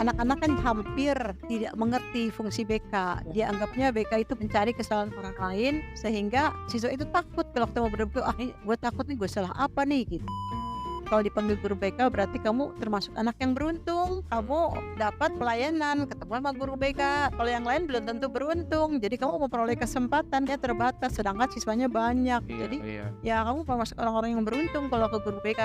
Anak-anak kan hampir tidak mengerti fungsi BK. Dia anggapnya BK itu mencari kesalahan orang lain, sehingga siswa itu takut kalau ketemu guru BK. Gue takut nih, gue salah apa nih gitu. Kalau dipanggil guru BK berarti kamu termasuk anak yang beruntung. Kamu dapat pelayanan, ketemu sama guru BK. Kalau yang lain belum tentu beruntung. Jadi kamu memperoleh kesempatan ya terbatas, sedangkan siswanya banyak. Jadi ya kamu termasuk orang-orang yang beruntung kalau ke guru BK.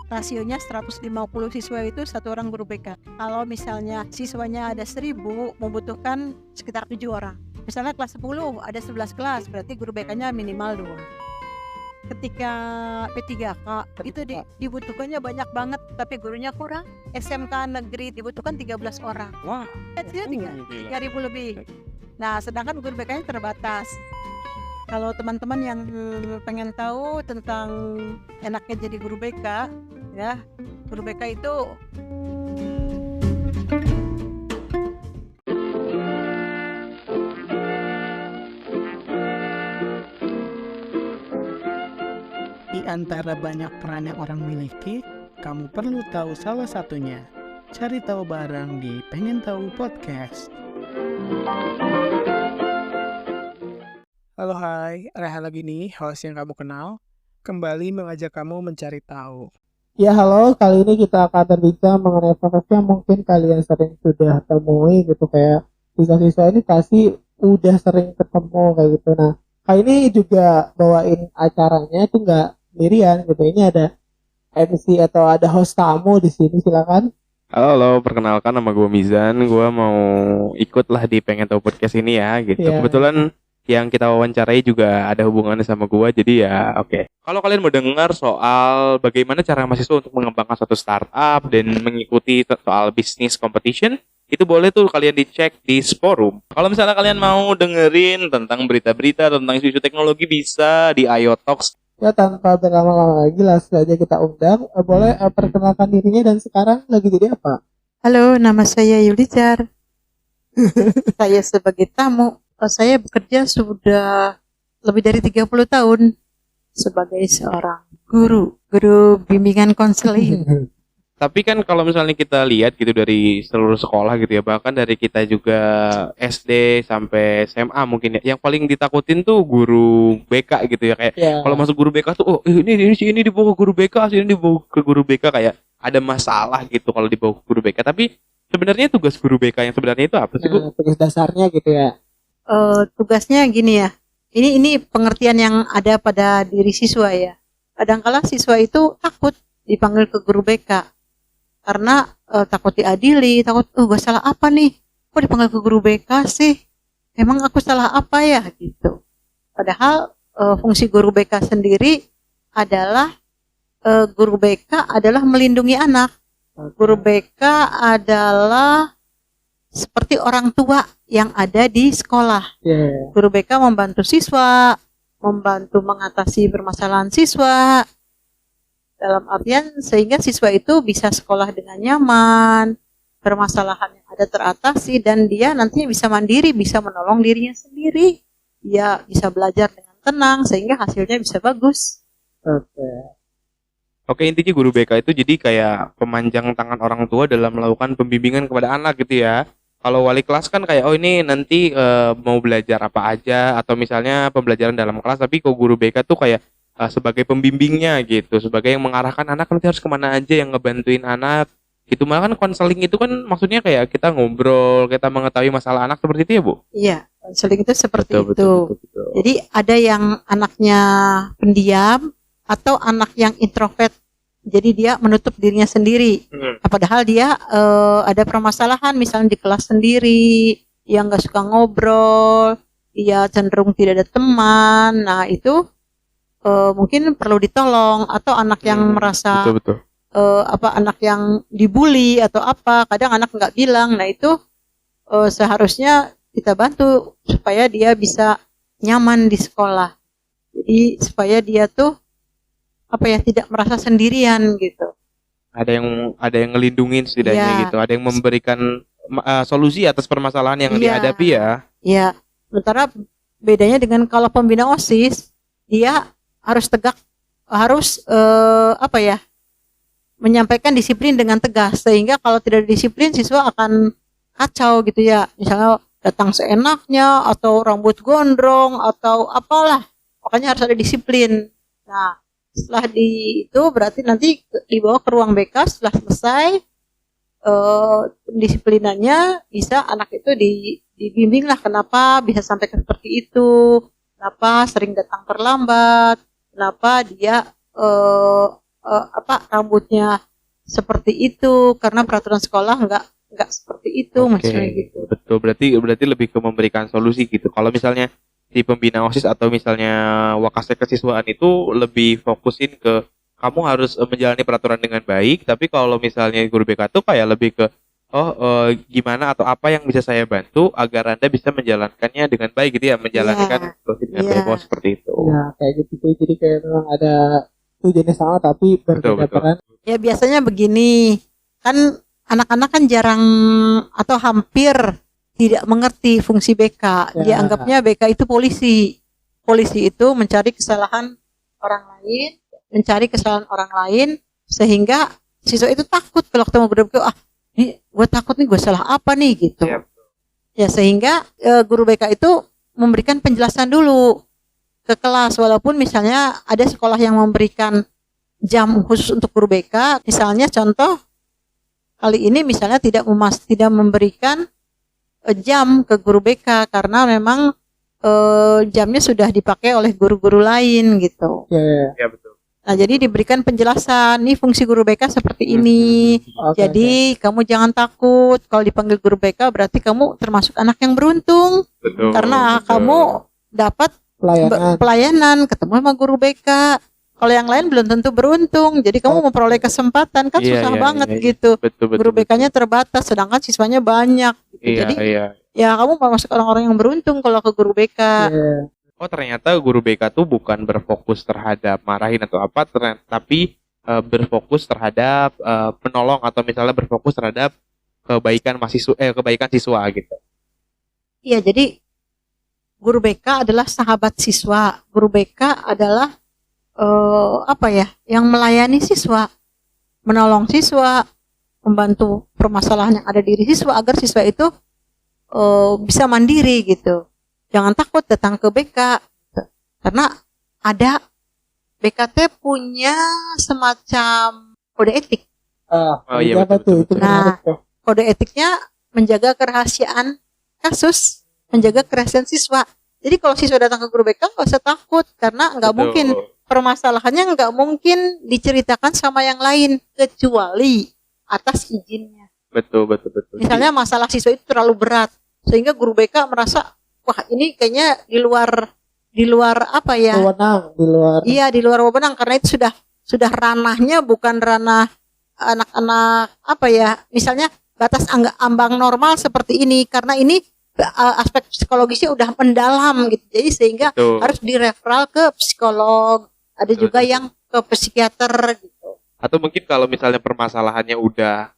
Rasionya 150 siswa itu satu orang guru BK. Kalau misalnya siswanya ada 1000, membutuhkan sekitar 7 orang. Misalnya kelas 10 ada 11 kelas, berarti guru BK-nya minimal 2. Ketika P3K itu dibutuhkannya banyak banget, tapi gurunya kurang. SMK negeri dibutuhkan 13 orang. Wah, Itu 3.000 lebih. Nah, sedangkan guru BK-nya terbatas. Kalau teman-teman yang pengen tahu tentang enaknya jadi guru BK, ya, guru BK itu di antara banyak peran yang orang miliki, kamu perlu tahu salah satunya. Cari tahu bareng di Pengen Tahu Podcast. Halo, hai, Rehan lagi nih, host yang kamu kenal, kembali mengajak kamu mencari tahu. Ya halo, kali ini kita akan berbincang mengenai profesi yang mungkin kalian sering sudah temui gitu, kayak siswa-siswa ini pasti udah sering ketemu kayak gitu. Nah, kali ini juga bawain acaranya itu nggak sendirian gitu, ini ada MC atau ada host tamu di sini, silakan. Halo, perkenalkan nama gue Mizan, gue mau ikut lah di Pengen Tahu Podcast ini ya gitu. Iya. Kebetulan yang kita wawancarai juga ada hubungannya sama gue, jadi ya oke. Kalau kalian mau dengar soal bagaimana cara mahasiswa untuk mengembangkan suatu startup dan mengikuti soal bisnis competition, itu boleh tuh kalian dicek di Sporum. Kalau misalnya kalian mau dengerin tentang berita-berita tentang isu-isu teknologi, bisa di IO Talks. Ya, tanpa berlama-lama lagi, langsung aja kita undang. Boleh perkenalkan dirinya dan sekarang lagi jadi apa? Halo, nama saya Yulijar. Saya sebagai tamu. Saya bekerja sudah lebih dari 30 tahun sebagai seorang guru bimbingan konseling. Tapi kan kalau misalnya kita lihat gitu dari seluruh sekolah gitu ya, bahkan dari kita juga SD sampai SMA mungkin ya, yang paling ditakutin tuh guru BK gitu ya, kayak kalau masuk guru BK tuh, oh ini dibawa ke guru BK, ini dibawa ke guru BK, kayak ada masalah gitu kalau dibawa ke guru BK. Tapi sebenarnya tugas guru BK yang sebenarnya itu apa sih, Bu? Tugas dasarnya gitu ya. Tugasnya gini ya. Ini pengertian yang ada pada diri siswa ya. Kadangkala siswa itu takut dipanggil ke guru BK karena takut diadili, takut gue salah apa nih? Kok dipanggil ke guru BK sih? Emang aku salah apa ya gitu. Padahal fungsi guru BK sendiri adalah guru BK adalah melindungi anak. Guru BK adalah seperti orang tua yang ada di sekolah. Guru BK membantu siswa, membantu mengatasi permasalahan siswa, dalam artian sehingga siswa itu bisa sekolah dengan nyaman, permasalahan yang ada teratasi, dan dia nantinya bisa mandiri, bisa menolong dirinya sendiri. Dia bisa belajar dengan tenang sehingga hasilnya bisa bagus. Oke, intinya guru BK itu jadi kayak pemanjang tangan orang tua dalam melakukan pembimbingan kepada anak gitu ya. Kalau wali kelas kan kayak, oh ini nanti mau belajar apa aja, atau misalnya pembelajaran dalam kelas, tapi kok guru BK tuh kayak sebagai pembimbingnya gitu, sebagai yang mengarahkan anak nanti harus kemana aja, yang ngebantuin anak gitu. Malah kan konseling itu kan maksudnya kayak kita ngobrol, kita mengetahui masalah anak, seperti itu ya, Bu? Iya, konseling itu seperti itu. Betul. Jadi ada yang anaknya pendiam atau anak yang introvert. Jadi dia menutup dirinya sendiri. Padahal dia ada permasalahan, misalnya di kelas sendiri, yang nggak suka ngobrol, dia cenderung tidak ada teman. Nah itu mungkin perlu ditolong. Atau anak yang merasa anak yang dibully atau apa, kadang anak nggak bilang. Nah itu seharusnya kita bantu supaya dia bisa nyaman di sekolah. Jadi supaya dia tuh tidak merasa sendirian gitu. Ada yang ngelindungin setidaknya gitu. Ada yang memberikan solusi atas permasalahan yang dihadapi ya. Iya. Sementara bedanya dengan kalau pembina OSIS, dia harus tegak, harus menyampaikan disiplin dengan tegas, sehingga kalau tidak disiplin siswa akan kacau gitu ya. Misalnya datang seenaknya atau rambut gondrong atau apalah. Makanya harus ada disiplin. Nah, setelah itu berarti nanti dibawa ke ruang BK setelah selesai disiplinannya, bisa anak itu dibimbing lah kenapa bisa sampai seperti itu, kenapa sering datang terlambat, kenapa dia rambutnya seperti itu, karena peraturan sekolah nggak seperti itu. Oke, maksudnya gitu. betul. Berarti lebih ke memberikan solusi gitu. Kalau misalnya si pembina OSIS atau misalnya Wakasek kesiswaan itu lebih fokusin ke kamu harus menjalani peraturan dengan baik, tapi kalau misalnya guru BK tuh kayak lebih ke gimana atau apa yang bisa saya bantu agar Anda bisa menjalankannya dengan baik gitu ya, menjalankan tugas dengan baik. Oh, seperti itu. Ya kayak gitu sih. Jadi kayak memang ada tujuannya sama tapi berbeda peran. Ya biasanya begini, kan anak-anak kan jarang atau hampir tidak mengerti fungsi BK. Ya. Dianggapnya BK itu polisi. Polisi itu mencari kesalahan orang lain, sehingga siswa itu takut kalau ketemu guru BK. Ini gue takut nih, gue salah apa nih gitu. Ya. Ya sehingga guru BK itu memberikan penjelasan dulu ke kelas, walaupun misalnya ada sekolah yang memberikan jam khusus untuk guru BK. Misalnya contoh kali ini misalnya tidak memberikan jam ke guru BK karena memang jamnya sudah dipakai oleh guru-guru lain gitu. Ya. Betul. Nah, jadi diberikan penjelasan, nih fungsi guru BK seperti ini. Jadi kamu jangan takut kalau dipanggil guru BK, berarti kamu termasuk anak yang beruntung. Betul. Karena kamu dapat pelayanan ketemu sama guru BK. Kalau yang lain belum tentu beruntung, jadi kamu memperoleh kesempatan kan susah banget gitu. Betul, guru BK-nya terbatas, sedangkan siswanya banyak. Gitu. Jadi ya kamu masuk orang-orang yang beruntung kalau ke guru BK. Oh, ternyata guru BK tuh bukan berfokus terhadap marahin atau apa, tapi berfokus terhadap penolong atau misalnya berfokus terhadap kebaikan siswa gitu. Iya, jadi guru BK adalah sahabat siswa. Guru BK adalah yang melayani siswa, menolong siswa, membantu permasalahan yang ada di diri siswa agar siswa itu bisa mandiri gitu. Jangan takut datang ke BK karena ada BKT punya semacam kode etik. Iya, betul. Nah, kode etiknya menjaga kerahasiaan kasus, menjaga kerahasiaan siswa. Jadi kalau siswa datang ke guru BK nggak usah takut karena nggak mungkin permasalahannya nggak mungkin diceritakan sama yang lain kecuali atas izinnya. Betul. Misalnya masalah siswa itu terlalu berat sehingga guru BK merasa wah ini kayaknya di luar apa ya? Iya, di luar wewenang karena itu sudah ranahnya bukan ranah anak-anak misalnya batas ambang normal seperti ini karena ini aspek psikologisnya udah mendalam gitu. Jadi sehingga harus direferal ke psikolog. Ada juga yang ke psikiater gitu. Atau mungkin kalau misalnya permasalahannya udah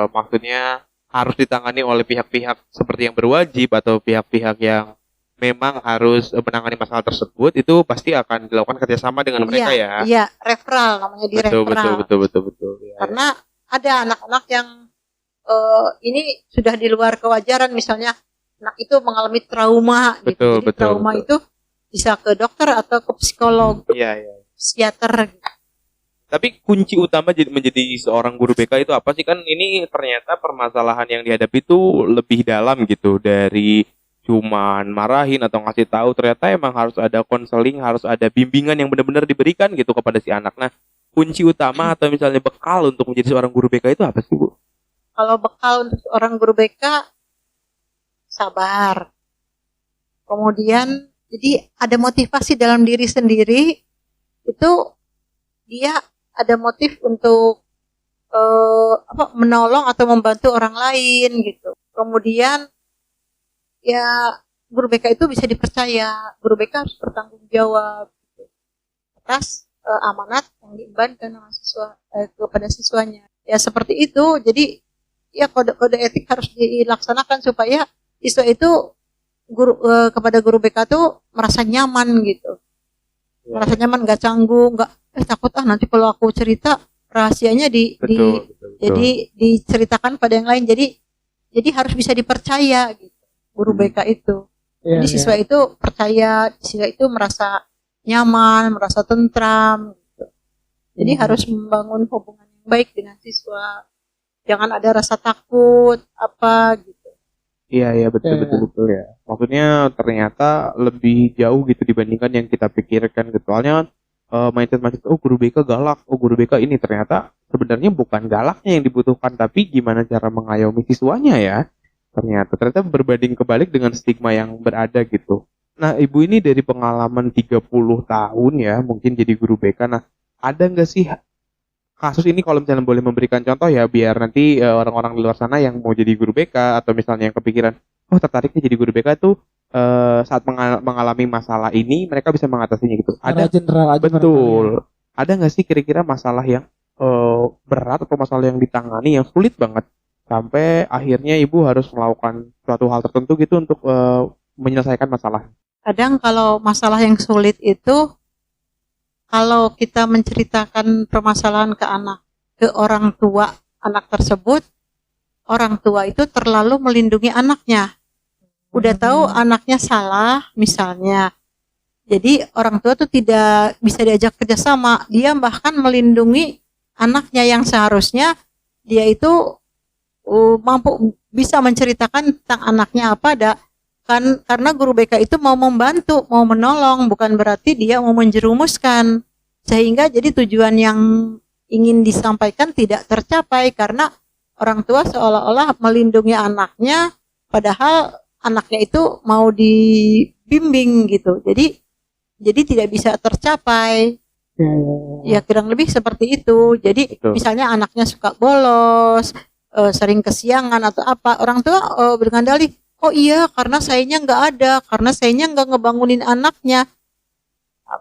maksudnya harus ditangani oleh pihak-pihak seperti yang berwajib atau pihak-pihak yang memang harus menangani masalah tersebut, itu pasti akan dilakukan kerjasama dengan mereka ya. Iya, referral namanya di referral. Betul. Ya, karena ada anak-anak yang ini sudah di luar kewajaran, misalnya anak itu mengalami trauma. Betul. Trauma itu bisa ke dokter atau ke psikolog, psikiater. Tapi kunci utama menjadi seorang guru BK itu apa sih? Kan ini ternyata permasalahan yang dihadapi itu lebih dalam gitu dari cuman marahin atau ngasih tahu. Ternyata emang harus ada konseling, harus ada bimbingan yang benar-benar diberikan gitu kepada si anak. Nah, kunci utama atau misalnya bekal untuk menjadi seorang guru BK itu apa sih, Bu? Kalau bekal untuk seorang guru BK, sabar. Kemudian jadi ada motivasi dalam diri sendiri, itu dia ada motif untuk menolong atau membantu orang lain gitu. Kemudian ya guru BK itu bisa dipercaya, guru BK harus bertanggung jawab gitu, atas amanat yang diembankan kepada siswanya. Ya seperti itu. Jadi ya kode etik harus dilaksanakan supaya siswa itu kepada guru BK tuh merasa nyaman gitu. Merasa nyaman, nggak canggung, nggak takut nanti kalau aku cerita rahasianya Betul, betul, betul. jadi diceritakan pada yang lain. Jadi harus bisa dipercaya gitu. Guru BK itu. Iya, Jadi siswa itu percaya, siswa itu merasa nyaman, merasa tentram gitu. Jadi harus membangun hubungan yang baik dengan siswa. Jangan ada rasa takut apa gitu. Iya, betul, Iya. betul, betul ya. Maksudnya ternyata lebih jauh gitu dibandingkan yang kita pikirkan gitu. Soalnya mindset, oh guru BK galak, oh guru BK ini, ternyata sebenarnya bukan galaknya yang dibutuhkan, tapi gimana cara mengayomi siswanya ya. Ternyata berbanding kebalik dengan stigma yang berada gitu. Nah, Ibu ini dari pengalaman 30 tahun ya, mungkin jadi guru BK. Nah, ada nggak sih kasus ini, kalau misalnya boleh memberikan contoh ya, biar nanti orang-orang di luar sana yang mau jadi guru BK atau misalnya yang kepikiran, oh tertariknya jadi guru BK tuh saat mengalami masalah ini mereka bisa mengatasinya gitu. Secara Ada, general aja barangkali. betul. Ada nggak sih kira-kira masalah yang berat atau masalah yang ditangani yang sulit banget sampai akhirnya ibu harus melakukan suatu hal tertentu gitu untuk menyelesaikan masalah? Kadang kalau masalah yang sulit itu, kalau kita menceritakan permasalahan ke orang tua anak tersebut, orang tua itu terlalu melindungi anaknya. Udah tahu anaknya salah misalnya, jadi orang tua tuh tidak bisa diajak kerjasama. Dia bahkan melindungi anaknya yang seharusnya dia itu mampu bisa menceritakan tentang anaknya apa kan, karena guru BK itu mau membantu, mau menolong, bukan berarti dia mau menjerumuskan, sehingga jadi tujuan yang ingin disampaikan tidak tercapai karena orang tua seolah-olah melindungi anaknya, padahal anaknya itu mau dibimbing gitu. Jadi tidak bisa tercapai. Ya kurang lebih seperti itu. Jadi Betul. misalnya anaknya suka bolos, sering kesiangan atau apa, orang tua dengan dalih, oh iya karena sayanya nggak ada, karena sayanya nggak ngebangunin anaknya.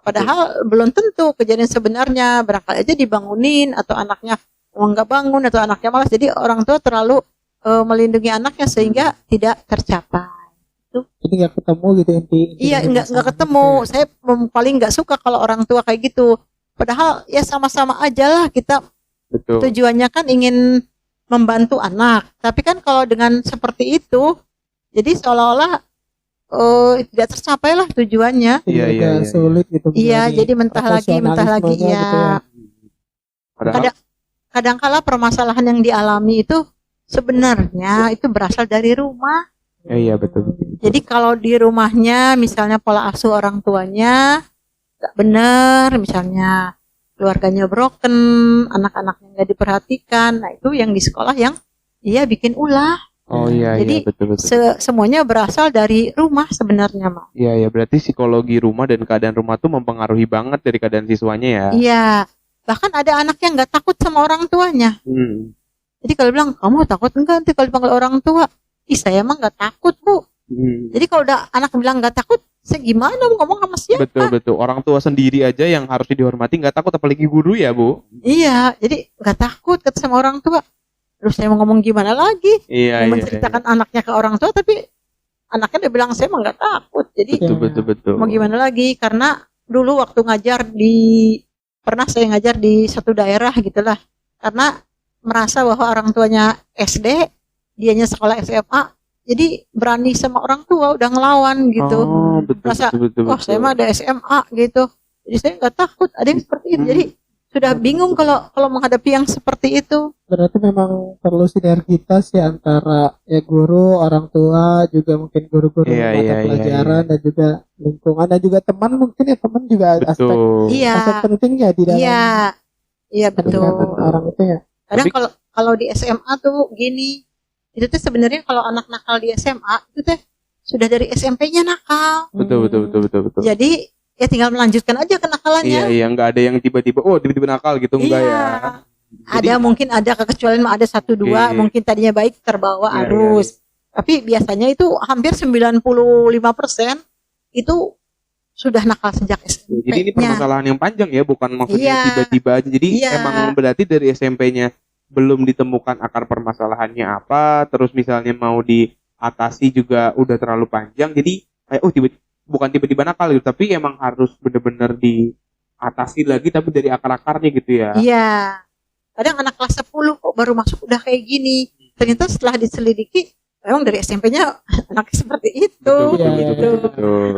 Padahal belum tentu kejadian sebenarnya, barangkali aja dibangunin atau anaknya nggak bangun atau anaknya malas. Jadi orang tua terlalu melindungi anaknya sehingga tidak tercapai. Jadi nggak ketemu gitu inti. Iya, nggak ketemu. Gitu ya. Saya paling nggak suka kalau orang tua kayak gitu. Padahal ya sama-sama aja lah, kita Betul. tujuannya kan ingin membantu anak. Tapi kan kalau dengan seperti itu, jadi seolah-olah tidak tercapai lah tujuannya. Jadi Iya, agak iya. sulit gitu. Iya, menjalani jadi mentah lagi, profesionalismenya iya. gitu ya. Padahal Kadangkala permasalahan yang dialami itu sebenarnya itu berasal dari rumah. iya, betul. Jadi kalau di rumahnya misalnya pola asuh orang tuanya nggak benar, misalnya keluarganya broken, anak-anaknya nggak diperhatikan, nah itu yang di sekolah yang dia bikin ulah. Oh iya, Jadi, betul. Semuanya berasal dari rumah sebenarnya, Mak. Iya, berarti psikologi rumah dan keadaan rumah tuh mempengaruhi banget dari keadaan siswanya ya. Iya, bahkan ada anak yang nggak takut sama orang tuanya. Jadi kalau bilang, kamu takut enggak nanti kalau dipanggil orang tua? Ih, saya emang nggak takut, Bu. Jadi kalau udah anak bilang nggak takut, saya gimana mau ngomong sama siapa? Betul. Orang tua sendiri aja yang harus dihormati nggak takut, apalagi guru ya, Bu. Iya, jadi nggak takut kata sama orang tua. Terus saya mau ngomong gimana lagi? Iya. Menceritakan anaknya ke orang tua, tapi anaknya dia bilang saya emang nggak takut. Jadi Betul. mau gimana lagi? Karena dulu waktu pernah saya ngajar di satu daerah gitulah. Karena merasa bahwa orang tuanya SD, dianya sekolah SMA, jadi berani sama orang tua, udah ngelawan gitu. Oh, betul. Oh, saya mah ada SMA gitu. Jadi saya nggak takut. Ada yang seperti itu. Jadi sudah bingung kalau menghadapi yang seperti itu. Berarti memang perlu sinergitas ya antara ya guru, orang tua, juga mungkin guru-guru mata pelajaran dan juga lingkungan dan juga teman, mungkin ya teman juga aspek penting ya di dalam. Iya betul. Orang itu ya. Kadang kalau di SMA tuh gini, itu tuh sebenarnya kalau anak nakal di SMA itu teh sudah dari SMP-nya nakal. Betul. Jadi ya tinggal melanjutkan aja kenakalannya. Iya, nggak ada yang tiba-tiba nakal gitu, enggak ya. Jadi, mungkin ada kekecualian, ada 1-2 mungkin tadinya baik terbawa arus. Tapi biasanya itu hampir 95% itu sudah nakal sejak SMP. Jadi ini permasalahan yang panjang ya, bukan maksudnya tiba-tiba aja. Jadi emang berarti dari SMP-nya belum ditemukan akar permasalahannya apa, terus misalnya mau diatasi juga udah terlalu panjang. Jadi kayak bukan tiba-tiba nakal gitu, tapi emang harus benar-benar diatasi lagi tapi dari akar-akarnya gitu ya. Iya. Kadang anak kelas 10 kok baru masuk udah kayak gini. Ternyata setelah diselidiki memang dari SMP-nya anaknya seperti itu. Betul, Iya, betul, iya, betul, iya. betul.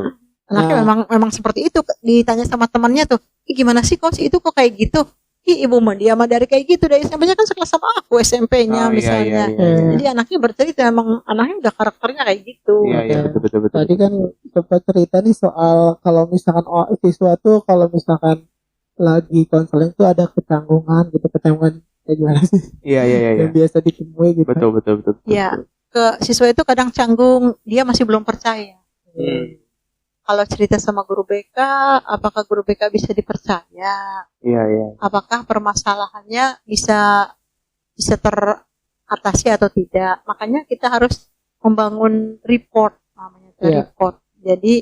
Anaknya Nah. memang seperti itu. Ditanya sama temannya tuh, gimana sih kok si itu kok kayak gitu? Ibu mah dia mah dari kayak gitu, dari SMP-nya kan sekelas sama aku SMP-nya Oh, iya, misalnya. iya, iya. Jadi anaknya bercerita memang anaknya udah karakternya kayak gitu. Iya, iya, betul, betul, betul. Tadi kan sempat cerita nih soal kalau misalkan siswa tuh kalau misalkan lagi konseling tuh ada kecanggungan gitu, kecanggungan kayak gimana sih Iya, iya, iya, iya. yang biasa ditemui gitu. Betul, betul, betul. Ya, ke siswa itu kadang canggung, dia masih belum percaya. Hmm. Kalau cerita sama guru BK, apakah guru BK bisa dipercaya? Iya, iya. Apakah permasalahannya bisa teratasi atau tidak? Makanya kita harus membangun report, namanya itu Iya. report. Jadi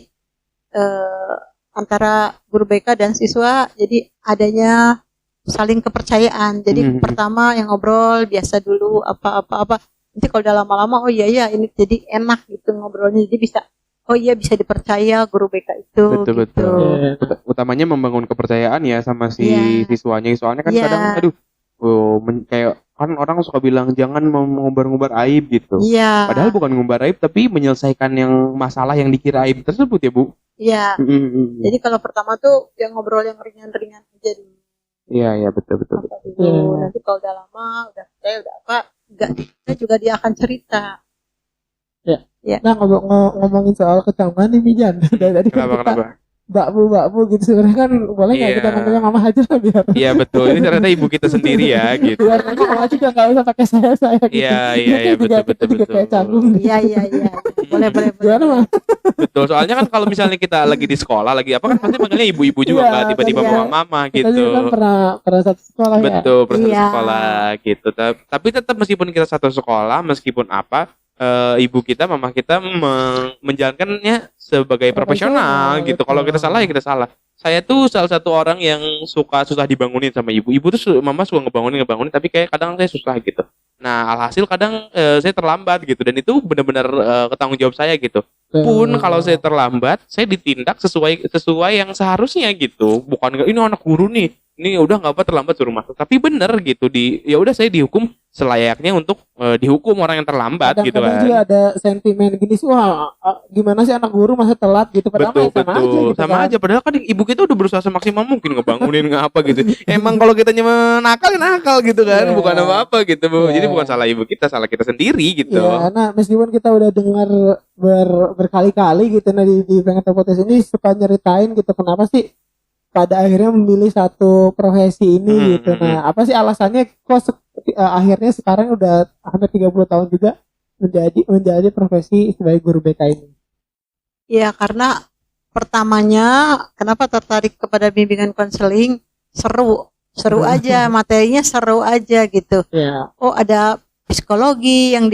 antara guru BK dan siswa, jadi adanya saling kepercayaan. Jadi Mhm. pertama yang ngobrol biasa dulu apa. Nanti kalau udah lama-lama, oh iya ini jadi enak gitu ngobrolnya. Jadi bisa, oh iya bisa dipercaya guru BK itu. Betul, gitu. betul. Iya. Utamanya membangun kepercayaan ya sama si Iya. siswanya. Soalnya kan Iya. kadang aduh, kayak kan orang suka bilang jangan mengumbar-ngumbar aib gitu. Iya. Padahal bukan mengumbar aib tapi menyelesaikan yang masalah yang dikira aib tersebut ya, Bu. Iya. Mm-mm. Jadi kalau pertama tuh yang ngobrol yang ringan-ringan aja dulu. Iya, iya, betul, betul, betul. Apa dulu. Iya. Nanti kalau udah lama, udah percaya, udah apa, enggak juga dia akan cerita. Nah ngomongin soal kecanggungan nih Mijan. Dari tadi kan Kenapa, kita kenapa? bakbu gitu sebenarnya kan boleh nggak Iya. kita manggilnya mama aja lah biar Iya, betul. Ini ternyata ibu kita sendiri ya, gitu. biar nanti mama juga nggak usah pakai saya gitu. Iya, iya, iya, Juga betul, kita juga betul, kayak betul. canggung. Iya. Boleh. Gimana mah? Betul. Soalnya kan kalau misalnya kita lagi di sekolah, lagi apa kan pasti manggilnya ibu-ibu juga, Iya, Mbak. Tiba-tiba iya. mama-mama Kita gitu. juga kan pernah satu sekolah ya. Betul, proses Iya. sekolah gitu. Tapi tetap meskipun kita satu sekolah, meskipun apa, ibu kita, mama kita menjalankannya sebagai profesional Profesional, gitu. betul. Kalau kita salah ya kita salah. Saya tuh salah satu orang yang suka susah dibangunin sama ibu. Ibu tuh mama suka ngebangunin, tapi kayak kadang saya susah gitu. Nah, alhasil kadang saya terlambat gitu dan itu benar-benar ketanggung jawab saya gitu. Pun kalau saya terlambat, saya ditindak sesuai yang seharusnya gitu. Bukan ini anak guru nih. Ini udah nggak apa terlambat suruh masuk. Tapi bener gitu ya udah saya dihukum selayaknya untuk dihukum orang yang terlambat gitu Kadang-kadang kan. juga ada sentimen gini sih, wah gimana sih anak guru masa telat gitu, padahal Betul, mah sama aja betul. gitu Sama kan. aja padahal kan ibu kita udah berusaha semaksimal mungkin ngebangunin ngapa gitu. Emang kalau kita nakal ya nakal gitu kan, Iya. bukan apa-apa gitu, Bu. Iya. Jadi bukan salah ibu kita, salah kita sendiri gitu. Ya, nah meskipun kita udah dengar berkali-kali gitu nah di pengen podcast ini suka nyeritain gitu kenapa sih pada akhirnya memilih satu profesi ini gitu. Nah, apa sih alasannya kok akhirnya sekarang udah hampir 30 tahun juga menjadi profesi sebagai guru BK ini? Iya, karena pertamanya kenapa tertarik kepada bimbingan konseling, seru aja, materinya seru aja gitu. Ya. Oh, ada psikologi yang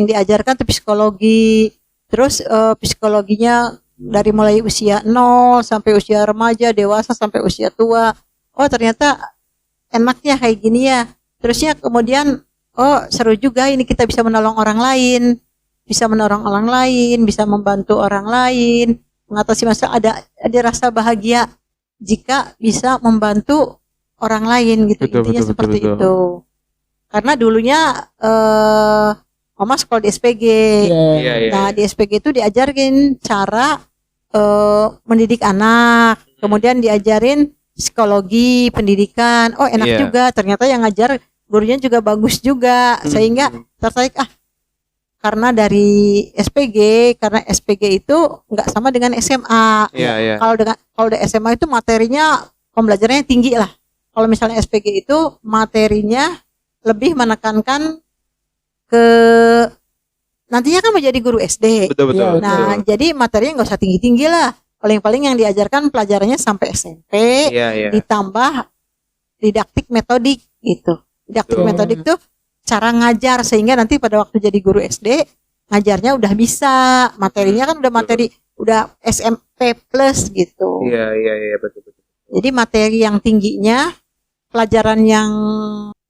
diajarkan tuh psikologi. Terus psikologinya dari mulai usia 0 sampai usia remaja, dewasa sampai usia tua. Oh, ternyata enaknya kayak gini ya. Terusnya kemudian oh, seru juga ini kita bisa menolong orang lain. Bisa membantu orang lain, mengatasi masalah, ada rasa bahagia jika bisa membantu orang lain gitu. Betul, Intinya betul, seperti betul. itu. Karena dulunya Mama sekolah di SPG. Iya, iya. Nah, di SPG itu diajarin cara mendidik anak, kemudian diajarin psikologi, pendidikan. Oh, enak Iya. juga. Ternyata yang ngajar gurunya juga bagus juga, sehingga tertarik karena dari SPG, karena SPG itu nggak sama dengan SMA. Iya, iya. Kalau di SMA itu materinya pembelajarannya tinggi lah. Kalau misalnya SPG itu materinya lebih menekankan ke nantinya kan menjadi guru SD. Betul, betul. Iya, Nah, jadi materinya nggak usah tinggi-tinggi lah. Paling-paling yang diajarkan pelajarannya sampai SMP, Iya, iya. ditambah didaktik metodik gitu. Didaktik Betul. metodik tuh cara ngajar sehingga nanti pada waktu jadi guru SD ngajarnya udah bisa. Materinya kan udah materi udah SMP plus gitu. Iya, iya, betul, betul. Jadi materi yang tingginya, pelajaran yang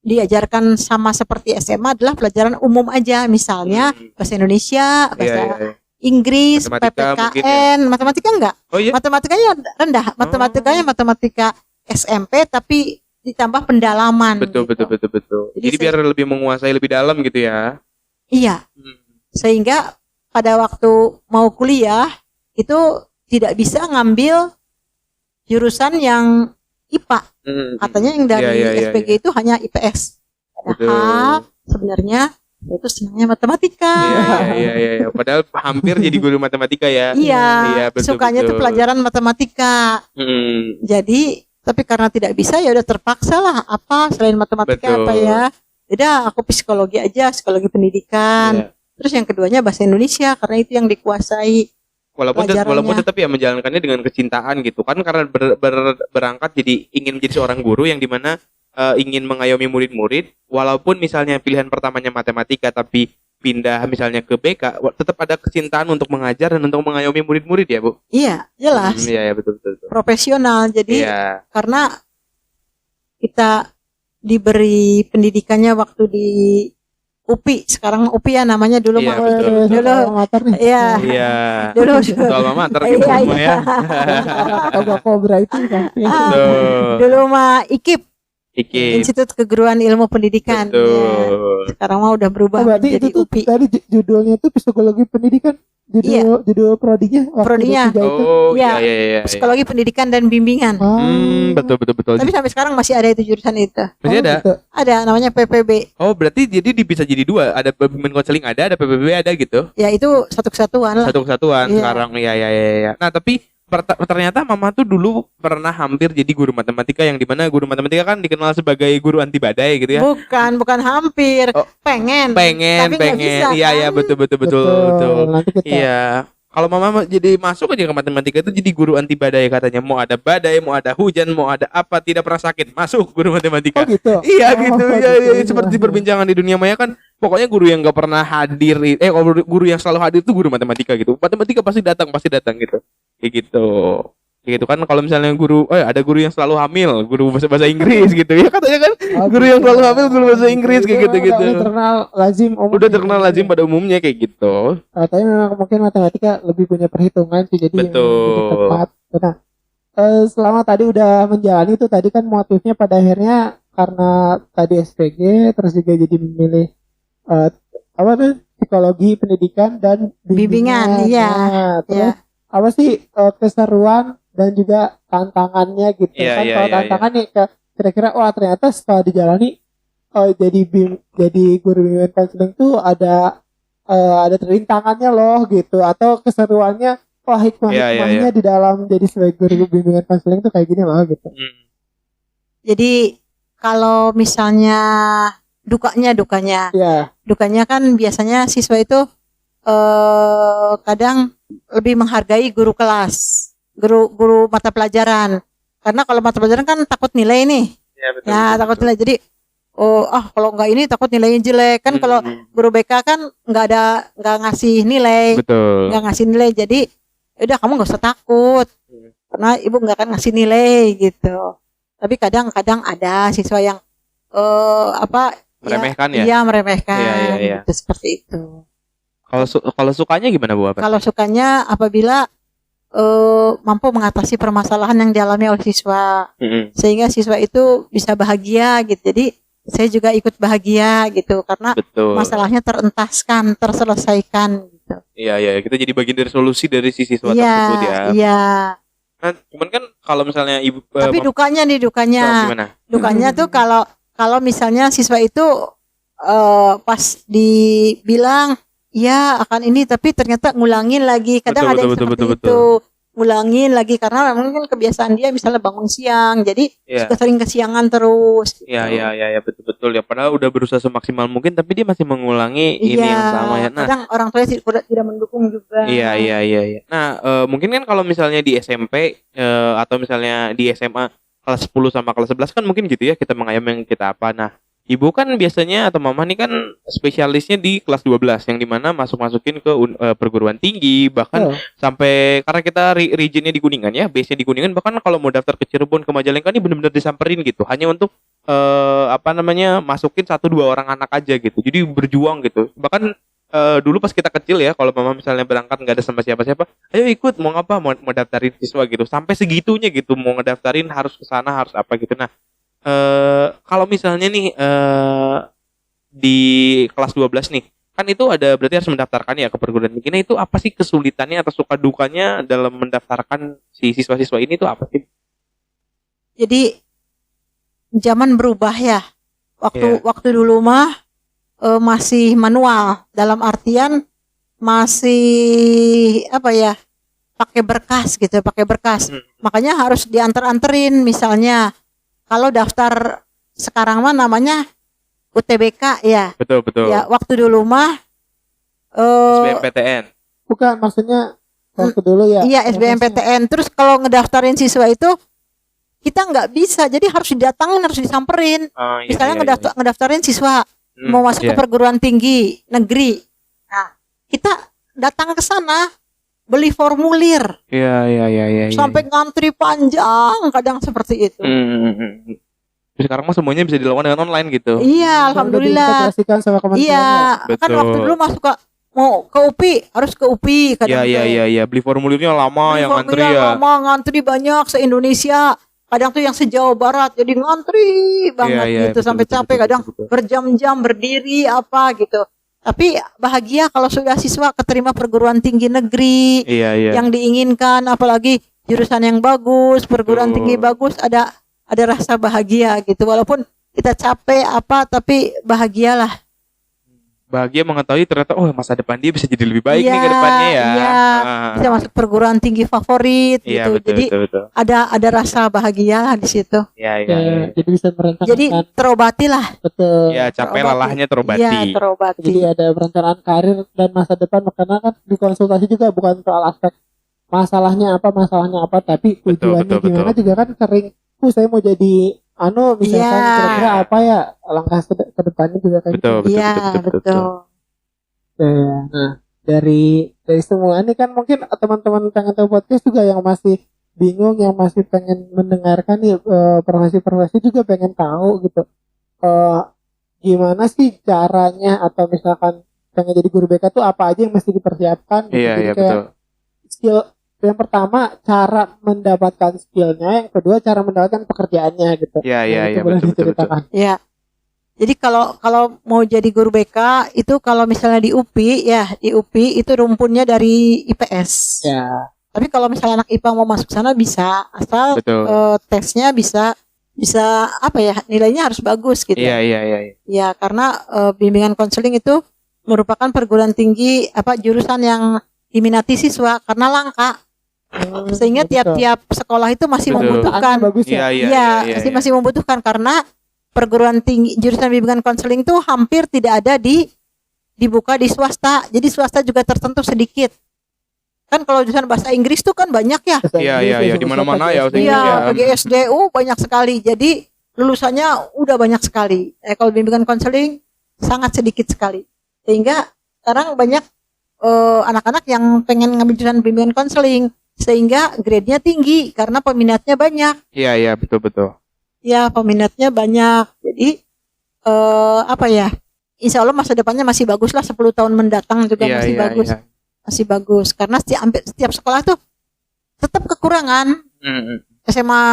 diajarkan sama seperti SMA adalah pelajaran umum aja, misalnya bahasa Indonesia, bahasa Iya, iya. Inggris, Matematika mungkin PPKN, matematika enggak? Oh iya. Matematikanya rendah, matematika SMP tapi ditambah pendalaman. Betul, gitu. betul. Jadi Jadi biar lebih menguasai lebih dalam gitu ya. Iya, sehingga pada waktu mau kuliah itu tidak bisa ngambil jurusan yang IPA. Katanya yang dari SPG itu hanya IPS. Padahal sebenarnya saya itu senangnya matematika. Iya. Padahal hampir jadi guru matematika ya. Iya, betul, sukanya tuh pelajaran matematika. Jadi, tapi karena tidak bisa ya udah terpaksa lah apa selain matematika Betul. apa ya. Udah aku psikologi aja, psikologi pendidikan. Iya. Terus yang keduanya bahasa Indonesia karena itu yang dikuasai. Walaupun Pelajarannya. tetap ya menjalankannya dengan kecintaan gitu kan, karena berangkat jadi ingin menjadi seorang guru yang dimana ingin mengayomi murid-murid, walaupun misalnya pilihan pertamanya matematika tapi pindah misalnya ke BK, tetap ada kecintaan untuk mengajar dan untuk mengayomi murid-murid ya Bu. Iya, jelas. Iya betul. Profesional. Jadi Iya. karena kita diberi pendidikannya waktu di UPI, sekarang UPI ya namanya dulu Iya, mah. betul. Dulu Amatir nih. iya. Iya. Dulu Soal mama mater gitu Iya, semua ya. Agak kobra itu kan. Betul. dulu mah IKIP, Iki. Institut Keguruan Ilmu Pendidikan. Ya. Betul. Sekarang mah udah berubah Berarti menjadi itu tuh UPI. tadi judulnya tuh psikologi pendidikan. Judul prodinya waktu Prodinya. D3 itu. Oh Iya. iya. Psikologi Pendidikan dan Bimbingan. Betul. Tapi sampai sekarang masih ada itu jurusan itu. Masih ada? Gitu. Ada namanya PPB. Oh, berarti jadi bisa jadi dua. Ada pembimbing konseling ada PBB ada gitu. Ya itu satu kesatuan lah. Satu kesatuan Iya. sekarang. Iya. Nah, tapi ternyata mama tuh dulu pernah hampir jadi guru matematika, yang dimana guru matematika kan dikenal sebagai guru anti badai gitu ya. Bukan hampir. Oh, pengen. Tapi nggak bisa, Iya, kan? betul. Nanti kita Iya. Kalau mama jadi masuk aja ke matematika itu jadi guru anti badai katanya. Mau ada badai, mau ada hujan, mau ada apa, tidak pernah sakit. Masuk guru matematika. Oh gitu. Iya Oh, gitu gitu. ya, seperti perbincangan di dunia maya kan, pokoknya guru yang nggak pernah hadir, kalau guru yang selalu hadir itu guru matematika gitu. Matematika pasti datang gitu, kayak gitu. Kayak gitu kan, kalau misalnya guru, ada guru yang selalu hamil, guru bahasa Inggris gitu ya katanya kan, Oh, guru yang selalu hamil guru bahasa Inggris kayak Itu gitu. Udah terkenal lazim. Udah terkenal lazim pada umumnya kayak gitu. Tapi memang mungkin matematika lebih punya perhitungan sih, jadi Betul. lebih tepat. Nah, selama tadi udah menjalani itu tadi kan motifnya pada akhirnya karena tadi SPG, terus juga jadi memilih apa tuh psikologi pendidikan dan Bimbingan, iya. Nah, Iya. terus apa sih keseruan dan juga tantangannya gitu Iya, kan? iya, Kalau iya, tantangannya kira-kira ternyata setelah dijalani jadi guru bimbingan konseling tuh ada rintangannya loh gitu, atau keseruannya hikmahnya di dalam jadi sebagai guru bimbingan konseling tuh kayak gini loh gitu. Jadi kalau misalnya dukanya kan biasanya siswa itu kadang lebih menghargai guru kelas, guru mata pelajaran. Karena kalau mata pelajaran kan takut nilai nih. Ya, betul. Takut nilai. Jadi kalau nggak ini takut nilainya jelek. Kan kalau guru BK kan nggak ngasih nilai. Betul. Nggak ngasih nilai. Jadi udah kamu nggak usah takut. Karena ibu nggak akan ngasih nilai gitu. Tapi kadang-kadang ada siswa yang meremehkan ya? Iya, meremehkan. Iya. Gitu, seperti itu. Kalau sukanya gimana Bu? Kalau sukanya apabila mampu mengatasi permasalahan yang dialami oleh siswa, sehingga siswa itu bisa bahagia gitu. Jadi saya juga ikut bahagia gitu karena Betul. masalahnya terselesaikan gitu. Iya, kita jadi bagian dari solusi dari si siswa tersebut ya. Iya. Nah, cuman kan kalau misalnya ibu Tapi dukanya gimana? Dukanya tuh kalau misalnya siswa itu pas dibilang ya akan ini tapi ternyata ngulangin lagi. Kadang ada yang seperti itu. Ngulangin lagi karena memang kan kebiasaan dia misalnya bangun siang. Jadi suka sering kesiangan terus gitu. Iya, betul ya. Padahal udah berusaha semaksimal mungkin tapi dia masih mengulangi ini yang sama ya. Nah, kadang orang tua tidak mendukung juga. Iya. Nah, mungkin kan kalau misalnya di SMP atau misalnya di SMA kelas 10 sama kelas 11 kan mungkin gitu ya, kita mengayomi yang kita apa. Nah, ibu kan biasanya atau mama nih kan spesialisnya di kelas 12 yang dimana masukin ke perguruan tinggi, bahkan sampai karena kita regionnya di Kuningan ya, base-nya di Kuningan, bahkan kalau mau daftar ke Cirebon, ke Majalengka ini benar-benar disamperin gitu hanya untuk masukin 1-2 orang anak aja gitu. Jadi berjuang gitu. Bahkan dulu pas kita kecil ya, kalau mama misalnya berangkat nggak ada sama siapa-siapa, ayo ikut, mau ngapa, mau daftarin siswa gitu, sampai segitunya gitu, mau ngedaftarin harus ke sana, harus apa gitu. Nah, Kalau misalnya nih di kelas 12 nih, kan itu ada berarti harus mendaftarkan ya ke perguruan tinggi. Nah, itu apa sih kesulitannya atau suka dukanya dalam mendaftarkan si siswa-siswa ini tuh apa sih? Jadi zaman berubah ya. Iya. Waktu dulu mah masih manual, dalam artian masih apa ya, pakai berkas gitu, pakai berkas. Hmm. Makanya harus diantar-anterin. Misalnya kalau daftar sekarang mah namanya UTBK ya. Betul. Ya waktu dulu mah SBMPTN. Bukan, maksudnya waktu dulu ya. iya SBMPTN. Terus kalau ngedaftarin siswa itu kita nggak bisa, jadi harus didatangin, harus disamperin. Oh, iya, Misalnya iya, iya. ngedaftarin siswa mau masuk ke Iya. perguruan tinggi negeri. Nah, kita datang ke sana, beli formulir, Iya. sampai ngantri panjang, kadang seperti itu. Terus sekarang mah semuanya bisa dilakukan dengan online gitu. Iya, Udah alhamdulillah. diintegrasikan sama kementerian Iya, ya. kan Betul. waktu dulu masuk mau ke UPI, harus ke UPI kadang. Iya. Beli formulirnya lama yang ngantri ya. Lama, ngantri banyak se-Indonesia. Kadang tuh yang se-Jawa Barat jadi ngantri banget Iya, gitu, sampai capek, kadang betul. berjam-jam berdiri apa gitu. Tapi bahagia kalau sudah siswa keterima perguruan tinggi negeri Iya. yang diinginkan, apalagi jurusan yang bagus, perguruan Betul. tinggi bagus, ada rasa bahagia gitu. Walaupun kita capek apa, tapi bahagialah. Bahagia mengetahui ternyata masa depan dia bisa jadi lebih baik Iya, nih ke depannya ya. iya. Bisa masuk perguruan tinggi favorit Iya, gitu. betul, Jadi betul. ada rasa bahagia lah di situ. Iya. Ya, jadi bisa merencanakan. Jadi terobati lah. Betul. Ya, capek Terobati. lelahnya terobati. Iya, terobati. Jadi ada perencanaan karir dan masa depan, karena kan dikonsultasi juga bukan soal aspek masalahnya apa, tapi Betul, tujuannya betul, gimana betul. juga kan sering. Saya mau jadi misalkan Iya. kira-kira apa ya langkah ke depannya juga kan. Betul. Iya, betul. Ya, nah dari semua ini kan mungkin teman-teman pengen tahu podcast juga yang masih bingung, yang masih pengen mendengarkan nih, profesi-profesi juga pengen tahu gitu. Gimana sih caranya, atau misalkan pengen jadi guru BK tuh apa aja yang mesti dipersiapkan gitu. Jadi Iya, kayak betul. skill yang pertama cara mendapatkan skillnya, yang kedua cara mendapatkan pekerjaannya gitu. Iya, Nah, itu boleh betul. diceritakan. Ya. Jadi kalau mau jadi guru BK itu, kalau misalnya di UPI itu rumpunnya dari IPS. Ya. Tapi kalau misalnya anak IPA mau masuk sana bisa, asal Betul. tesnya bisa apa ya, nilainya harus bagus gitu. Iya. Ya, karena bimbingan konseling itu merupakan perguruan tinggi jurusan yang diminati siswa karena langka. Sehingga Betul. tiap sekolah itu masih Betul. membutuhkan. Bagus ya. Iya. Masih membutuhkan, karena perguruan tinggi jurusan bimbingan konseling itu hampir tidak ada dibuka di swasta. Jadi swasta juga tertentu sedikit. Kan kalau jurusan bahasa Inggris tuh kan banyak ya. Iya, di mana-mana ya, bahasa Inggris Iya, ya. PGSDU banyak sekali. Jadi lulusannya udah banyak sekali. Kalau bimbingan konseling sangat sedikit sekali. Sehingga sekarang banyak anak-anak yang pengen ngambil jurusan bimbingan konseling, sehingga grade-nya tinggi karena peminatnya banyak. Iya, betul. Ya, peminatnya banyak. Jadi insya Allah masa depannya masih bagus lah, 10 tahun mendatang juga masih bagus. Iya. Masih bagus karena setiap sekolah tuh tetap kekurangan. SMA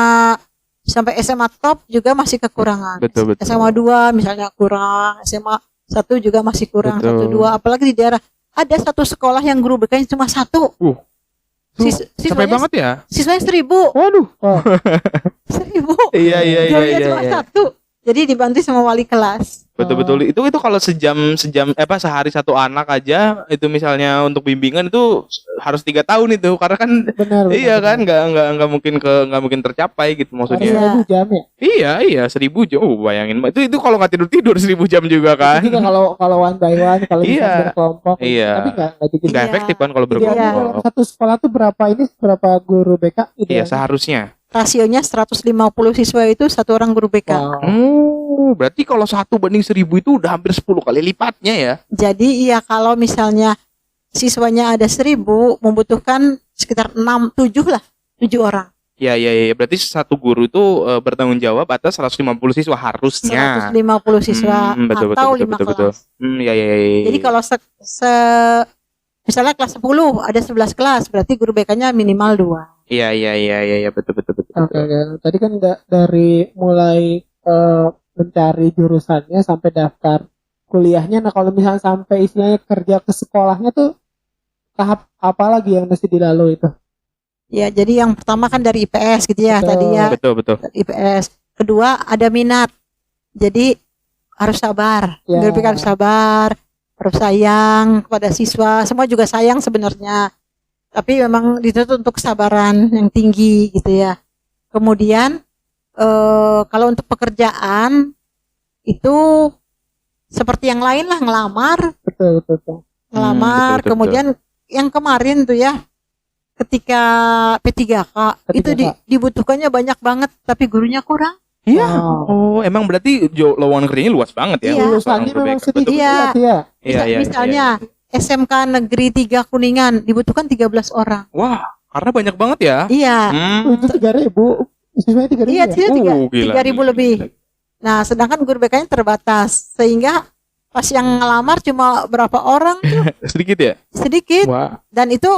sampai SMA top juga masih kekurangan. Betul. SMA 2 misalnya kurang, SMA 1 juga masih kurang, Betul. 1 2, apalagi di daerah ada satu sekolah yang guru BK-nya cuma 1. Capek banget ya. Siswanya 1000. Waduh. 1000. Iya. Gurunya cuma 1. Jadi dibantu sama wali kelas. Betul. Itu kalau sejam sehari satu anak aja itu misalnya untuk bimbingan itu harus 3 tahun itu, karena kan Benar. iya kan nggak mungkin tercapai gitu maksudnya. 1000 jam ya. Iya 1000 jam. Bayangin itu kalau nggak tidur 1000 jam juga kan. Itu juga kalau one by one, kalau Iya. bisa berkelompok. Iya. Tapi nggak gitu. Nggak Iya. efektif kan kalau Idealnya Iya. dalam berkelompok. satu sekolah tuh berapa guru BK? Iya Idealnya? seharusnya. Rasionya 150 siswa itu 1 orang guru BK. Wow. Berarti kalau 1 banding 1000 itu udah hampir 10 kali lipatnya ya. Jadi iya, kalau misalnya siswanya ada 1000, membutuhkan sekitar 7 orang. Iya. Berarti satu guru itu bertanggung jawab atas 150 siswa harusnya. 150 siswa Betul, atau betul, 5 betul. kelas. Iya. Jadi kalau misalnya kelas 10 ada 11 kelas, berarti guru BK-nya minimal 2. Iya, betul. Oke. Tadi kan dari mulai mencari jurusannya sampai daftar kuliahnya. Nah kalau misalnya sampai istilahnya kerja ke sekolahnya tuh tahap apa lagi yang mesti dilalui itu? Ya, jadi yang pertama kan dari IPS gitu ya Betul. tadi ya. Betul, betul. IPS. Kedua ada minat. Jadi harus sabar. Ya. Guru BK harus sabar, harus sayang kepada siswa. Semua juga sayang sebenarnya. Tapi memang dituntut untuk kesabaran yang tinggi gitu ya. Kemudian kalau untuk pekerjaan itu seperti yang lain lah, ngelamar, Betul. ngelamar. betul, Kemudian yang kemarin tuh ya, ketika P3K itu dibutuhkannya banyak banget, tapi gurunya kurang. Iya. Oh, emang berarti lowongan kerjanya luas banget ya. Iya. Lulusannya Orang memang berbeda. sedikit Iya. ya. Iya. Misalnya SMK Negeri 3 Kuningan dibutuhkan 13 orang. Wah, karena banyak banget ya. Iya. Itu 3.000. Siswanya 3.000 Iya, ya? Gila. 3.000 lebih. Nah, sedangkan guru BK-nya terbatas, sehingga pas yang ngelamar cuma berapa orang tuh Sedikit ya? sedikit, Wah, dan itu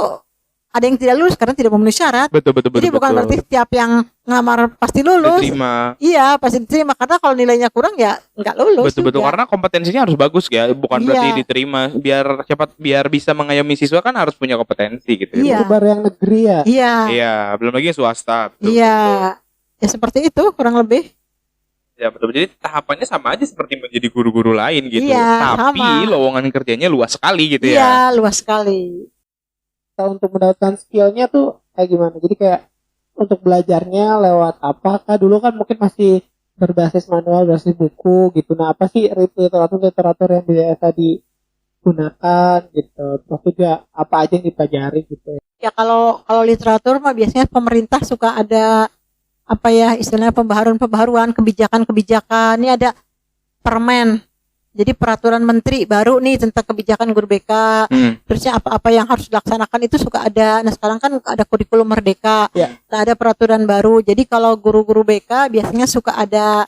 ada yang tidak lulus karena tidak memenuhi syarat. betul. Jadi bukan berarti setiap yang ngelamar pasti lulus. Diterima. Iya, pasti diterima, karena kalau nilainya kurang ya nggak lulus. Betul, juga. karena kompetensinya harus bagus ya, bukan Iya. berarti diterima. Biar bisa mengayomi siswa kan harus punya kompetensi gitu. Iya. Itu baru yang negeri ya. Iya. Iya, belum lagi yang swasta. Betul, Iya. betul. Ya seperti itu kurang lebih. Ya betul. Jadi tahapannya sama aja seperti menjadi guru-guru lain gitu. Iya, Tapi sama. lowongan kerjanya luas sekali gitu ya. Iya, luas sekali. Kita untuk mendapatkan skillnya tuh kayak gimana? Jadi kayak untuk belajarnya lewat apakah dulu kan mungkin masih berbasis manual, berbasis buku gitu. Nah apa sih literatur yang biasa digunakan gitu? Terus juga apa aja yang dipelajari gitu? Ya kalau literatur mah biasanya pemerintah suka ada apa ya istilahnya pembaharuan kebijakan. Ini ada permen. Jadi peraturan menteri baru nih tentang kebijakan guru BK. Terusnya apa-apa yang harus dilaksanakan itu suka ada. Nah, sekarang kan ada kurikulum merdeka. Ya. Nah, ada peraturan baru. Jadi kalau guru-guru BK biasanya suka ada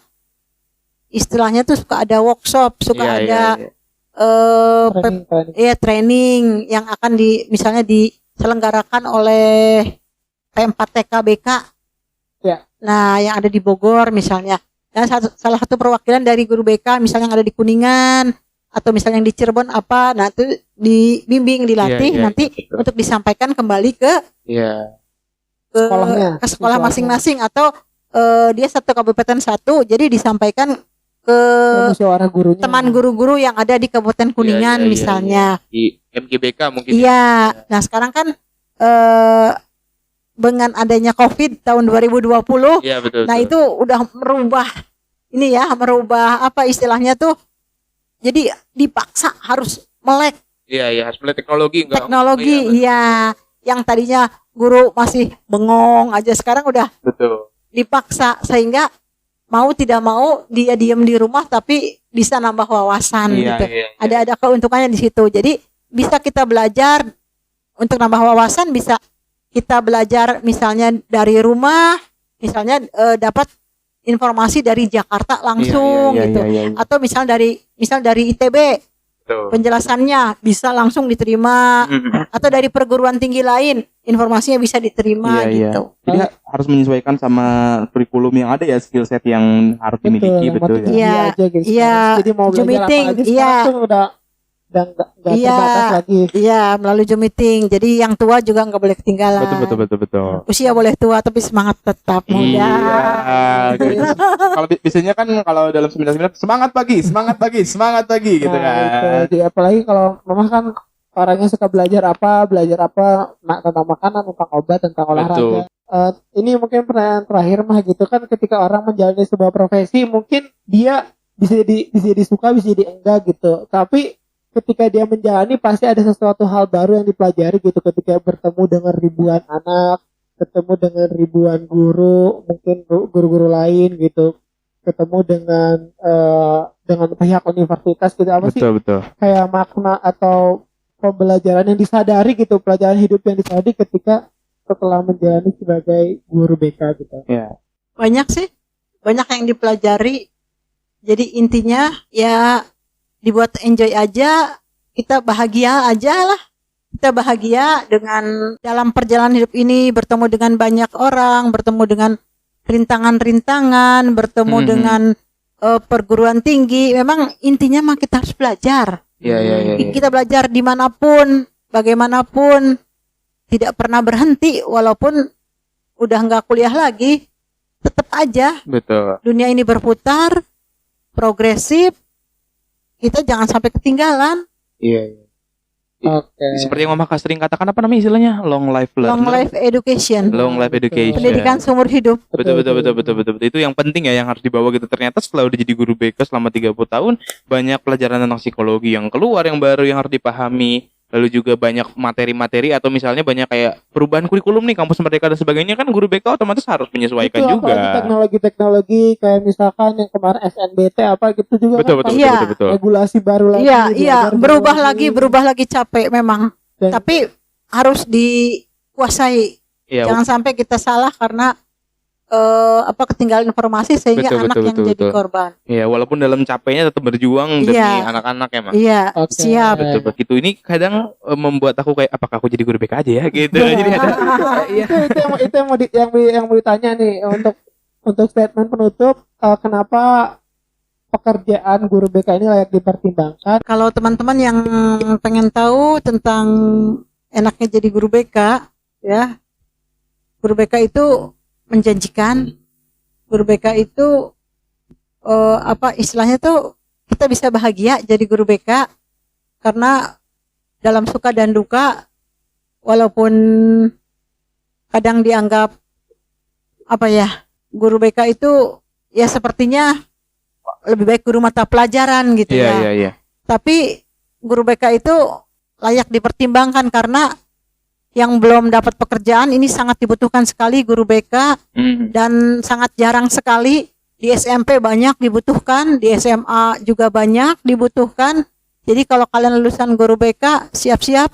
istilahnya tuh suka ada workshop, suka ada training yang akan misalnya diselenggarakan oleh P4TK BK. Ya. Nah, yang ada di Bogor misalnya. Dan salah satu perwakilan dari guru BK misalnya yang ada di Kuningan atau misalnya yang di Cirebon apa, nah itu dibimbing, dilatih nanti betul. Untuk disampaikan kembali ke sekolah masing-masing atau dia satu kabupaten satu, jadi disampaikan ke teman guru-guru yang ada di Kabupaten Kuningan misalnya. Di MGBK mungkin. Iya. Nah, sekarang kan dengan adanya COVID tahun 2020, ya, betul, nah itu udah merubah apa istilahnya tuh, jadi dipaksa harus melek. Iya, harus melek teknologi. Iya. Yang tadinya guru masih bengong aja, sekarang udah betul. Dipaksa, sehingga mau tidak mau dia diam di rumah tapi bisa nambah wawasan gitu. Ada keuntungannya di situ. Jadi bisa kita belajar untuk nambah wawasan, bisa kita belajar misalnya dari rumah, misalnya dapat informasi dari Jakarta langsung gitu. Atau misal dari ITB, betul. Penjelasannya bisa langsung diterima. Atau dari perguruan tinggi lain informasinya bisa diterima gitu. Jadi harus menyesuaikan sama kurikulum yang ada ya, skill set yang harus dimiliki, betul ya. Iya. Jadi mau belajar apa aja sekarang udah terbatas lagi. Iya, melalui Zoom meeting. Jadi yang tua juga nggak boleh ketinggalan. Betul. Usia boleh tua tapi semangat tetap muda. Iya. Kalau biasanya kan kalau dalam 99 semangat pagi gitu kan. Itu. Apalagi kalau mama kan orangnya suka belajar apa tentang makanan, tentang obat, tentang olahraga. Ini mungkin pertanyaan terakhir mah gitu kan, ketika orang menjalani sebuah profesi mungkin dia bisa jadi suka, bisa jadi enggak gitu. Tapi ketika dia menjalani pasti ada sesuatu hal baru yang dipelajari gitu, ketika bertemu dengan ribuan anak, ketemu dengan ribuan guru, mungkin guru-guru lain gitu, ketemu dengan pihak universitas gitu, apa sih kayak makna atau pembelajaran yang disadari gitu, pelajaran hidup yang disadari ketika setelah menjalani sebagai guru BK gitu. Ya. Banyak yang dipelajari. Jadi intinya ya dibuat enjoy aja, kita bahagia aja lah. Kita bahagia dengan dalam perjalanan hidup ini, bertemu dengan banyak orang, bertemu dengan rintangan-rintangan, bertemu dengan perguruan tinggi, memang intinya mah kita harus belajar. Iya, iya, iya. Kita belajar dimanapun, bagaimanapun, tidak pernah berhenti. Walaupun udah nggak kuliah lagi, tetap aja Betul. dunia ini berputar, progresif. Kita jangan sampai ketinggalan. Iya, iya. Oke. Seperti yang Mama Kak sering katakan, apa namanya istilahnya? Long life learner. Long life education, Long life education. pendidikan seumur hidup. Betul. Itu yang penting ya, yang harus dibawa gitu. Ternyata setelah udah jadi guru BK selama 30 tahun, banyak pelajaran tentang psikologi yang keluar, yang baru, yang harus dipahami. Lalu juga banyak materi-materi atau misalnya banyak kayak perubahan kurikulum nih, kampus merdeka dan sebagainya, kan guru BK otomatis harus menyesuaikan Itu juga. apalagi teknologi-teknologi kayak misalkan yang kemarin SNBT apa gitu juga Betul, kan betul, Iya. betul, betul. regulasi baru lagi. Iya, belajar baru berubah lagi capek memang. Dan- Tapi harus dikuasai. Iya, Jangan sampai kita salah karena ketinggalan informasi sehingga Betul, anak betul, yang betul, jadi betul. korban. iya, walaupun dalam capeknya tetap berjuang demi Iya. anak-anak ya, Mas. Iya, Oke. siap. Betul begitu. Ini kadang membuat aku kayak apakah aku jadi guru BK aja ya gitu. Jadi ada Itu yang mau ditanya nih untuk statement penutup, kenapa pekerjaan guru BK ini layak dipertimbangkan? Kalau teman-teman yang pengen tahu tentang enaknya jadi guru BK, ya, guru BK itu menjanjikan. Guru BK itu istilahnya tuh kita bisa bahagia jadi guru BK karena dalam suka dan duka, walaupun kadang dianggap guru BK itu ya sepertinya lebih baik guru mata pelajaran gitu ya. iya. Tapi guru BK itu layak dipertimbangkan karena yang belum dapat pekerjaan ini sangat dibutuhkan sekali guru BK, dan sangat jarang sekali. Di SMP banyak dibutuhkan, di SMA juga banyak dibutuhkan. Jadi kalau kalian lulusan guru BK, siap-siap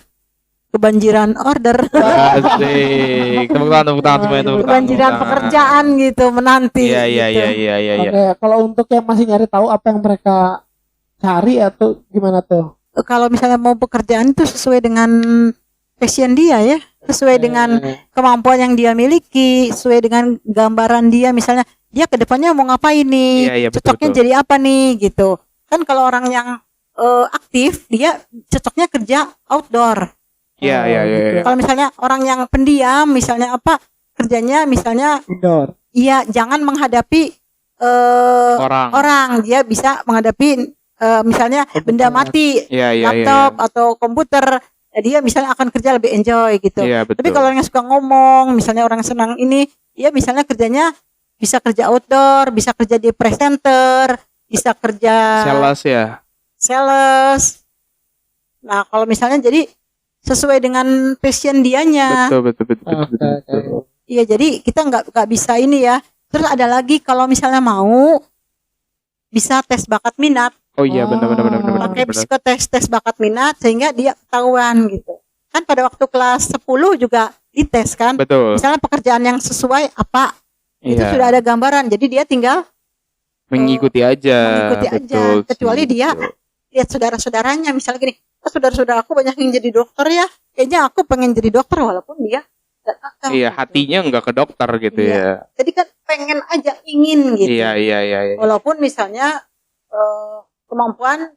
kebanjiran order, Asik. Tepuk tangan semuanya, tepuk tangan. kebanjiran pekerjaan gitu menanti. Iya. gitu. Oke, kalau untuk yang masih nyari tahu apa yang mereka cari atau gimana tuh? Kalau misalnya mau pekerjaan itu sesuai dengan passion dia ya, sesuai dengan kemampuan yang dia miliki, sesuai dengan gambaran dia. Misalnya dia ke depannya mau ngapain nih, Iya, betul, cocoknya betul. jadi apa nih gitu. Kan kalau orang yang aktif, dia cocoknya kerja outdoor. Iya. Kalau misalnya orang yang pendiam, misalnya kerjanya misalnya Indoor. iya jangan menghadapi orang, dia bisa menghadapi misalnya benda mati, Iya. laptop atau komputer. Dia misalnya akan kerja lebih enjoy gitu. Iya, betul. Tapi kalau orang yang suka ngomong, misalnya orang senang ini, ya misalnya kerjanya bisa kerja outdoor, bisa kerja di presenter, bisa kerja sales. Nah, kalau misalnya jadi sesuai dengan passion dianya. Betul. Iya, jadi kita nggak bisa ini ya. Terus ada lagi kalau misalnya mau bisa tes bakat minat. Oh iya, benar. Pakai psikotes, tes bakat minat sehingga dia ketahuan gitu. Kan pada waktu kelas 10 juga dites kan. Betul. Misalnya pekerjaan yang sesuai apa, itu Iya. sudah ada gambaran. Jadi dia tinggal Mengikuti aja. aja. Kecuali sih, dia betul. lihat saudara-saudaranya, misalnya gini, saudara-saudara aku banyak yang jadi dokter ya, kayaknya aku pengen jadi dokter walaupun dia nggak akal. Iya, gitu. hatinya nggak ke dokter gitu Iya. ya. Jadi kan pengen aja, ingin gitu. Iya. Walaupun misalnya kemampuan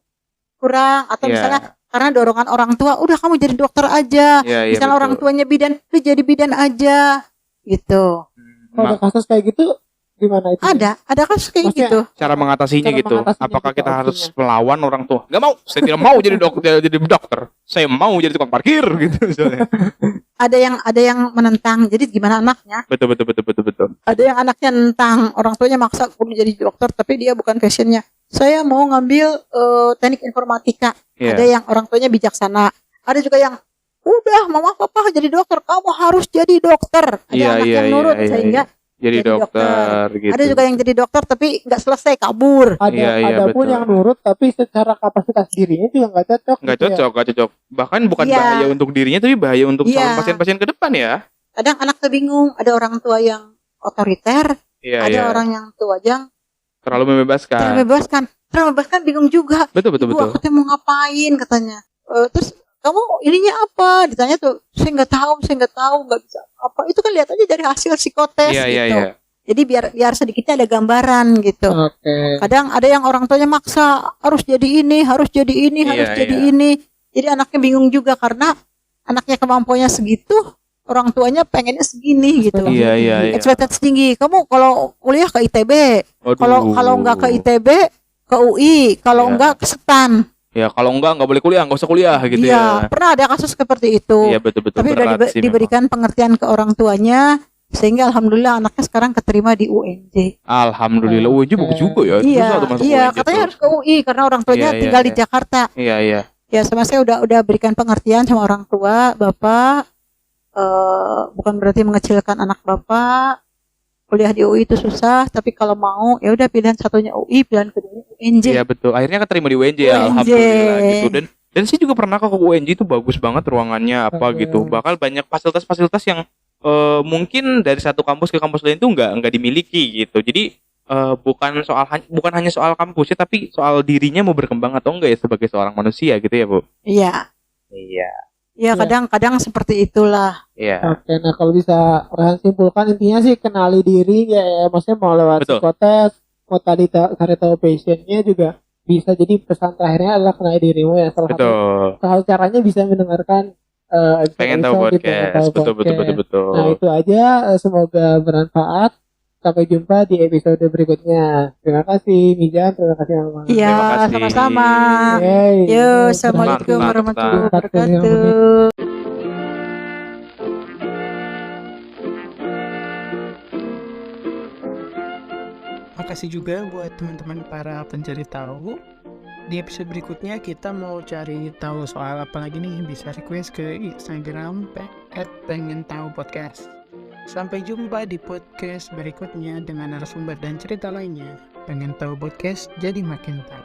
kurang atau Iya. misalnya karena dorongan orang tua, udah kamu jadi dokter aja. Iya, Misalnya orang tuanya bidan, lu jadi bidan aja gitu. Kalau ada kasus kayak gitu gimana itu? Ada kasus kayak Maksudnya, gitu. Cara mengatasinya Cara gitu. mengatasinya Apakah gitu, kita harus opsinya. melawan orang tua? Gak mau, saya tidak mau jadi dokter. Saya mau jadi tukang parkir gitu misalnya. Ada yang menentang. Jadi gimana anaknya? Betul. Ada yang anaknya nentang, orang tuanya maksa kudu jadi dokter tapi dia bukan passionnya. Saya mau ngambil teknik informatika. Iya. Ada yang orang tuanya bijaksana. Ada juga yang udah mama papa jadi dokter, kamu harus jadi dokter. Ada Iya, anak iya, yang iya, nurut iya, sehingga Jadi dokter gitu. ada juga yang jadi dokter tapi nggak selesai, kabur. Ada pun betul. yang nurut tapi secara kapasitas dirinya juga nggak cocok. Nggak gitu ya. cocok. Bahkan bukan Iya. bahaya untuk dirinya tapi bahaya untuk Iya. calon pasien-pasien ke depan ya. Kadang anak tuh bingung, ada orang tua yang otoriter, Iya. ada orang yang tua yang Terlalu membebaskan. terlalu bingung juga. Betul. Ibu, aku tuh mau ngapain katanya. Terus kamu ininya apa? Ditanya tuh, saya nggak tahu, nggak bisa apa. Itu kan lihat aja dari hasil psikotes Iya. gitu. Jadi biar sedikitnya ada gambaran gitu. Oke. Kadang ada yang orang tuanya maksa harus jadi ini, harus jadi ini, harus Iya, jadi iya. ini. Jadi anaknya bingung juga karena anaknya kemampuannya segitu, orang tuanya pengennya segini gitu. Iya, iya, iya. Ekspektasi tinggi. Kamu kalau kuliah ke ITB, Waduh. kalau nggak ke ITB ke UI, kalau Iya. nggak ke STAN. Ya kalau nggak boleh kuliah, nggak usah kuliah gitu Iya, ya. pernah ada kasus seperti itu. Iya betul-betul. Tapi udah berat sih memang. diberikan pengertian ke orang tuanya sehingga alhamdulillah anaknya sekarang keterima di UNJ. Alhamdulillah. UNJ bagus juga ya. Iya, Susah tuh masuk iya, UNJ katanya tuh. harus ke UI karena orang tuanya Iya, iya, tinggal di iya. Jakarta. Iya iya. Ya, sama saya udah berikan pengertian sama orang tua, Bapak bukan berarti mengecilkan anak Bapak. Kuliah di UI itu susah, tapi kalau mau ya udah pilihan satunya UI, pilihan keduanya UNJ. Iya betul. Akhirnya keterima di UNJ ya. UNJ. Alhamdulillah gitu. Dan sih juga pernah ke UNJ itu bagus banget ruangannya apa Oke. gitu. Bahkan banyak fasilitas-fasilitas yang mungkin dari satu kampus ke kampus lain tuh nggak dimiliki gitu. Jadi bukan hanya soal kampusnya tapi soal dirinya mau berkembang atau enggak ya sebagai seorang manusia gitu ya, Bu. Iya. Iya. Ya, Iya. kadang seperti itulah. Iya. Oke, nah kalau bisa Rehan simpulkan intinya sih kenali diri ya, maksudnya mau lewat Betul. psikotes, mau tadi cari tahu passionnya juga bisa. Jadi pesan terakhirnya adalah kenali dirimu ya. Betul. Salah satu caranya bisa mendengarkan Pengen tahu episode gitu, pengen tahu podcast. Betul podcast. Nah itu aja, semoga bermanfaat. Sampai jumpa di episode berikutnya. Terima kasih Mijan, terima kasih Mama. Iya, Terima kasih. sama-sama. Yeay. Yo, Yeay, assalamualaikum Mantap, warahmatullahi mantap. wabarakatuh. Makasih juga buat teman-teman para pencari tahu. Di episode berikutnya kita mau cari tahu soal apa lagi nih, bisa request ke Instagram @pengentahu_podcast. Sampai jumpa di podcast berikutnya dengan narasumber dan cerita lainnya. Pengen tahu podcast jadi makin tahu.